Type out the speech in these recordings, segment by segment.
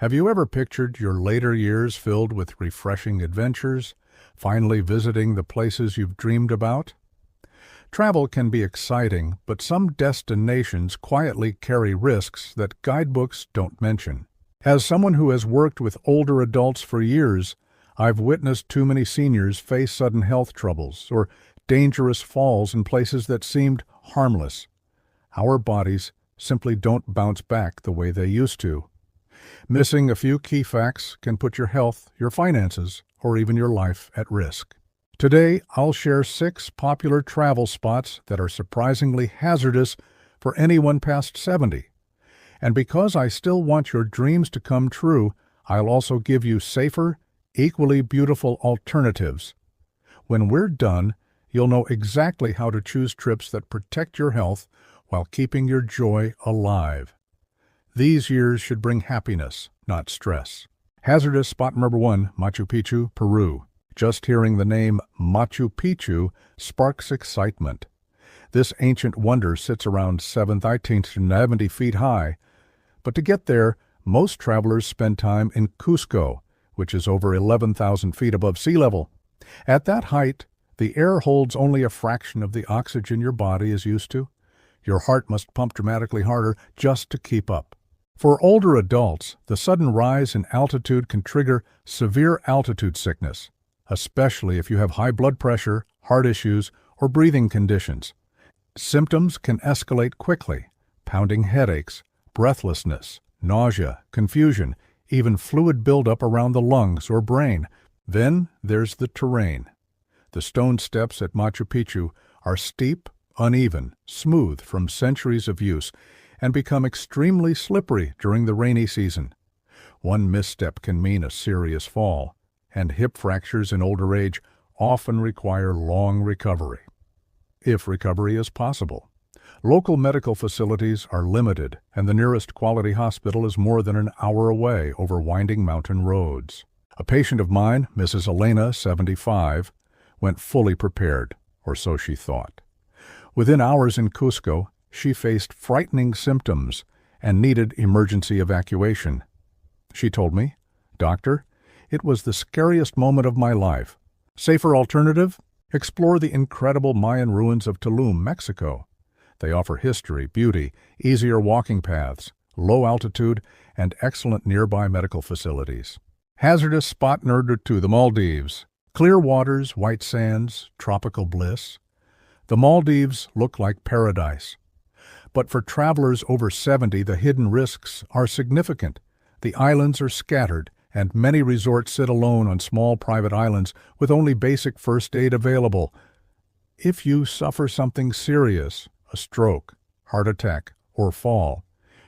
Have you ever pictured your later years filled with refreshing adventures, finally visiting the places you've dreamed about? Travel can be exciting, but some destinations quietly carry risks that guidebooks don't mention. As someone who has worked with older adults for years, I've witnessed too many seniors face sudden health troubles or dangerous falls in places that seemed harmless. Our bodies simply don't bounce back the way they used to. Missing a few key facts can put your health, your finances, or even your life at risk. Today, I'll share 6 popular travel spots that are surprisingly hazardous for anyone past 70. And because I still want your dreams to come true, I'll also give you safer, equally beautiful alternatives. When we're done, you'll know exactly how to choose trips that protect your health while keeping your joy alive. These years should bring happiness, not stress. Hazardous spot number 1, Machu Picchu, Peru. Just hearing the name Machu Picchu sparks excitement. This ancient wonder sits around 70 feet high. But to get there, most travelers spend time in Cusco, which is over 11,000 feet above sea level. At that height, the air holds only a fraction of the oxygen your body is used to. Your heart must pump dramatically harder just to keep up. For older adults, the sudden rise in altitude can trigger severe altitude sickness, especially if you have high blood pressure, heart issues, or breathing conditions. Symptoms can escalate quickly: pounding headaches, breathlessness, nausea, confusion, even fluid buildup around the lungs or brain. Then there's the terrain. The stone steps at Machu Picchu are steep, uneven, smooth from centuries of use, and become extremely slippery during the rainy season. One misstep can mean a serious fall, and hip fractures in older age often require long recovery, if recovery is possible. Local medical facilities are limited, and the nearest quality hospital is more than an hour away over winding mountain roads. A patient of mine, Mrs. Elena, 75, went fully prepared, or so she thought. Within hours in Cusco, she faced frightening symptoms and needed emergency evacuation. She told me, "Doctor, it was the scariest moment of my life. Safer alternative? Explore the incredible Mayan ruins of Tulum, Mexico. They offer history, beauty, easier walking paths, low altitude, and excellent nearby medical facilities." Hazardous spot number 2, the Maldives. Clear waters, white sands, tropical bliss. The Maldives look like paradise. But for travelers over 70, the hidden risks are significant. The islands are scattered, and many resorts sit alone on small private islands with only basic first aid available. If you suffer something serious, a stroke, heart attack, or fall,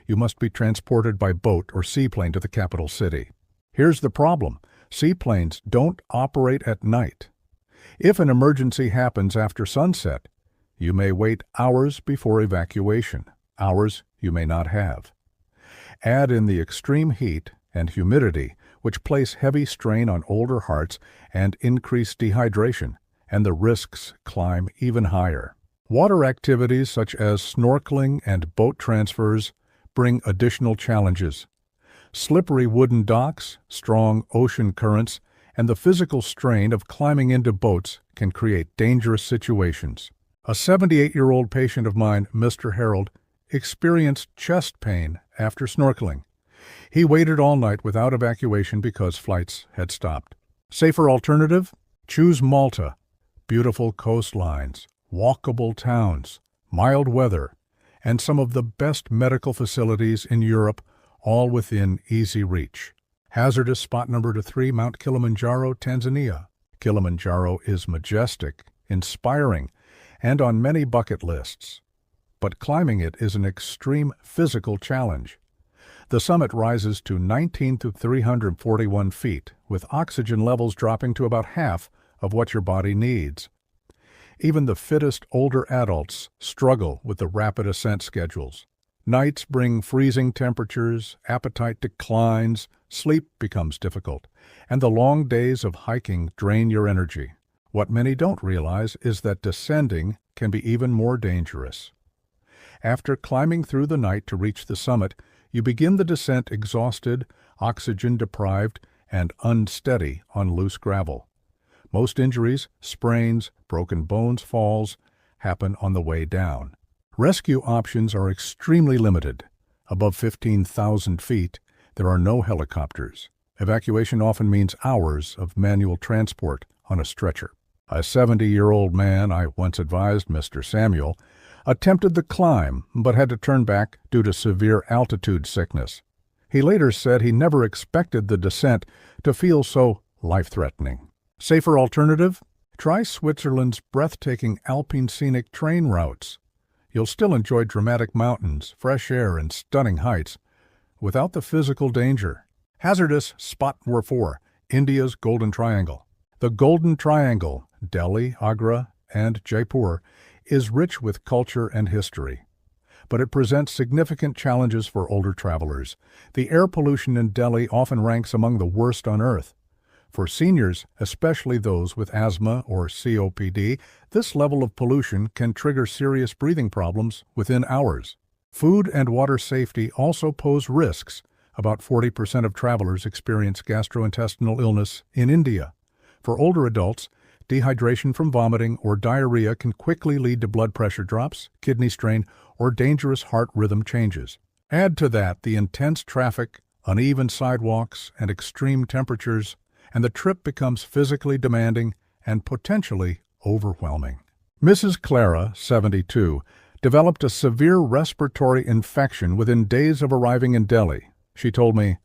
you must be transported by boat or seaplane to the capital city. Here's the problem: seaplanes don't operate at night. If an emergency happens after sunset, you may wait hours before evacuation, hours you may not have. Add in the extreme heat and humidity, which place heavy strain on older hearts and increase dehydration, and the risks climb even higher. Water activities such as snorkeling and boat transfers bring additional challenges. Slippery wooden docks, strong ocean currents, and the physical strain of climbing into boats can create dangerous situations. A 78-year-old patient of mine, Mr. Harold, experienced chest pain after snorkeling. He waited all night without evacuation because flights had stopped. Safer alternative? Choose Malta. Beautiful coastlines, walkable towns, mild weather, and some of the best medical facilities in Europe, all within easy reach. Hazardous spot number 3, Mount Kilimanjaro, Tanzania. Kilimanjaro is majestic, inspiring, and on many bucket lists. But climbing it is an extreme physical challenge. The summit rises to 19,341 feet, with oxygen levels dropping to about half of what your body needs. Even the fittest older adults struggle with the rapid ascent schedules. Nights bring freezing temperatures, appetite declines, sleep becomes difficult, and the long days of hiking drain your energy. What many don't realize is that descending can be even more dangerous. After climbing through the night to reach the summit, you begin the descent exhausted, oxygen-deprived, and unsteady on loose gravel. Most injuries, sprains, broken bones, falls, happen on the way down. Rescue options are extremely limited. Above 15,000 feet, there are no helicopters. Evacuation often means hours of manual transport on a stretcher. A 70-year-old man, I once advised Mr. Samuel, attempted the climb but had to turn back due to severe altitude sickness. He later said he never expected the descent to feel so life-threatening. Safer alternative? Try Switzerland's breathtaking alpine scenic train routes. You'll still enjoy dramatic mountains, fresh air, and stunning heights without the physical danger. Hazardous spot number 4, India's Golden Triangle. The Golden Triangle, Delhi, Agra, and Jaipur, is rich with culture and history. But it presents significant challenges for older travelers. The air pollution in Delhi often ranks among the worst on Earth. For seniors, especially those with asthma or COPD, this level of pollution can trigger serious breathing problems within hours. Food and water safety also pose risks. About 40% of travelers experience gastrointestinal illness in India. For older adults, dehydration from vomiting or diarrhea can quickly lead to blood pressure drops, kidney strain, or dangerous heart rhythm changes. Add to that the intense traffic, uneven sidewalks, and extreme temperatures, and the trip becomes physically demanding and potentially overwhelming. Mrs. Clara, 72, developed a severe respiratory infection within days of arriving in Delhi. She told me,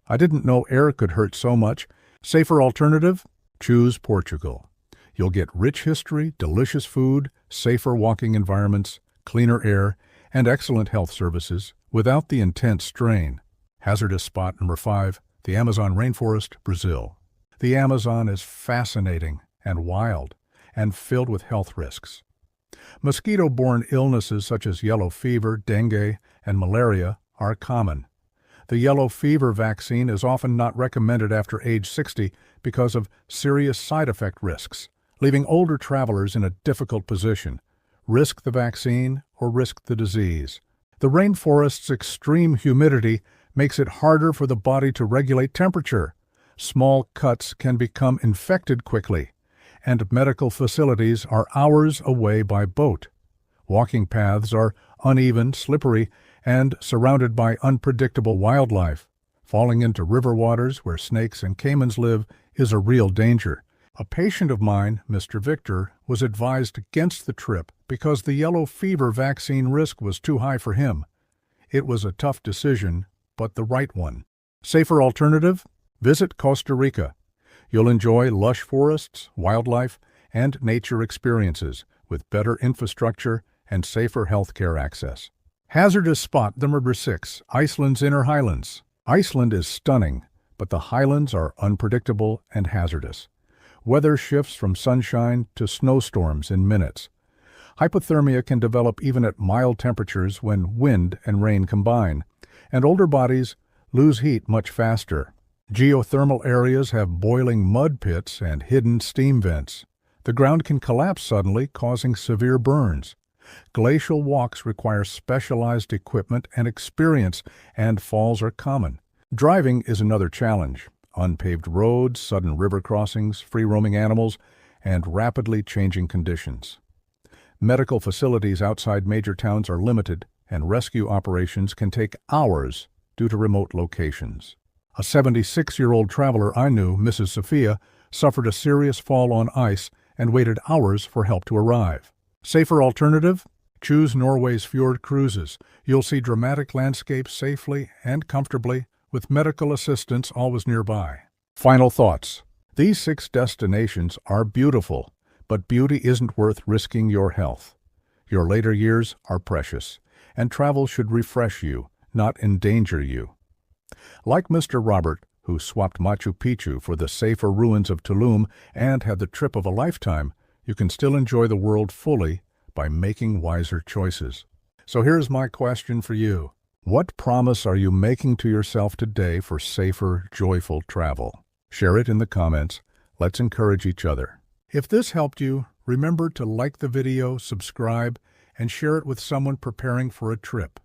"I didn't know air could hurt so much. Safer alternative? Choose Portugal. You'll get rich history, delicious food, safer walking environments, cleaner air, and excellent health services without the intense strain." Hazardous spot number 5, the Amazon rainforest, Brazil. The Amazon is fascinating and wild and filled with health risks. Mosquito-borne illnesses such as yellow fever, dengue, and malaria are common. The yellow fever vaccine is often not recommended after age 60 because of serious side effect risks, leaving older travelers in a difficult position. Risk the vaccine or risk the disease. The rainforest's extreme humidity makes it harder for the body to regulate temperature. Small cuts can become infected quickly, and medical facilities are hours away by boat. Walking paths are uneven, slippery, and surrounded by unpredictable wildlife. Falling into river waters where snakes and caimans live is a real danger. A patient of mine, Mr. Victor, was advised against the trip because the yellow fever vaccine risk was too high for him. It was a tough decision, but the right one. Safer alternative? Visit Costa Rica. You'll enjoy lush forests, wildlife, and nature experiences with better infrastructure and safer healthcare access. Hazardous spot number 6, Iceland's Inner Highlands. Iceland is stunning, but the highlands are unpredictable and hazardous. Weather shifts from sunshine to snowstorms in minutes. Hypothermia can develop even at mild temperatures when wind and rain combine, and older bodies lose heat much faster. Geothermal areas have boiling mud pits and hidden steam vents. The ground can collapse suddenly, causing severe burns. Glacial walks require specialized equipment and experience, and falls are common. Driving is another challenge. Unpaved roads, sudden river crossings, free-roaming animals, and rapidly changing conditions. Medical facilities outside major towns are limited, and rescue operations can take hours due to remote locations. A 76-year-old traveler I knew, Mrs. Sophia, suffered a serious fall on ice and waited hours for help to arrive. Safer alternative? Choose Norway's fjord cruises. You'll see dramatic landscapes safely and comfortably, with medical assistance always nearby. Final thoughts. These 6 destinations are beautiful, but beauty isn't worth risking your health. Your later years are precious, and travel should refresh you, not endanger you. Like Mr. Robert, who swapped Machu Picchu for the safer ruins of Tulum and had the trip of a lifetime, you can still enjoy the world fully by making wiser choices. So here's my question for you. What promise are you making to yourself today for safer, joyful travel? Share it in the comments. Let's encourage each other. If this helped you, remember to like the video, subscribe, and share it with someone preparing for a trip.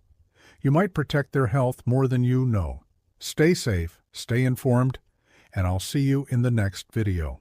You might protect their health more than you know. Stay safe, stay informed, and I'll see you in the next video.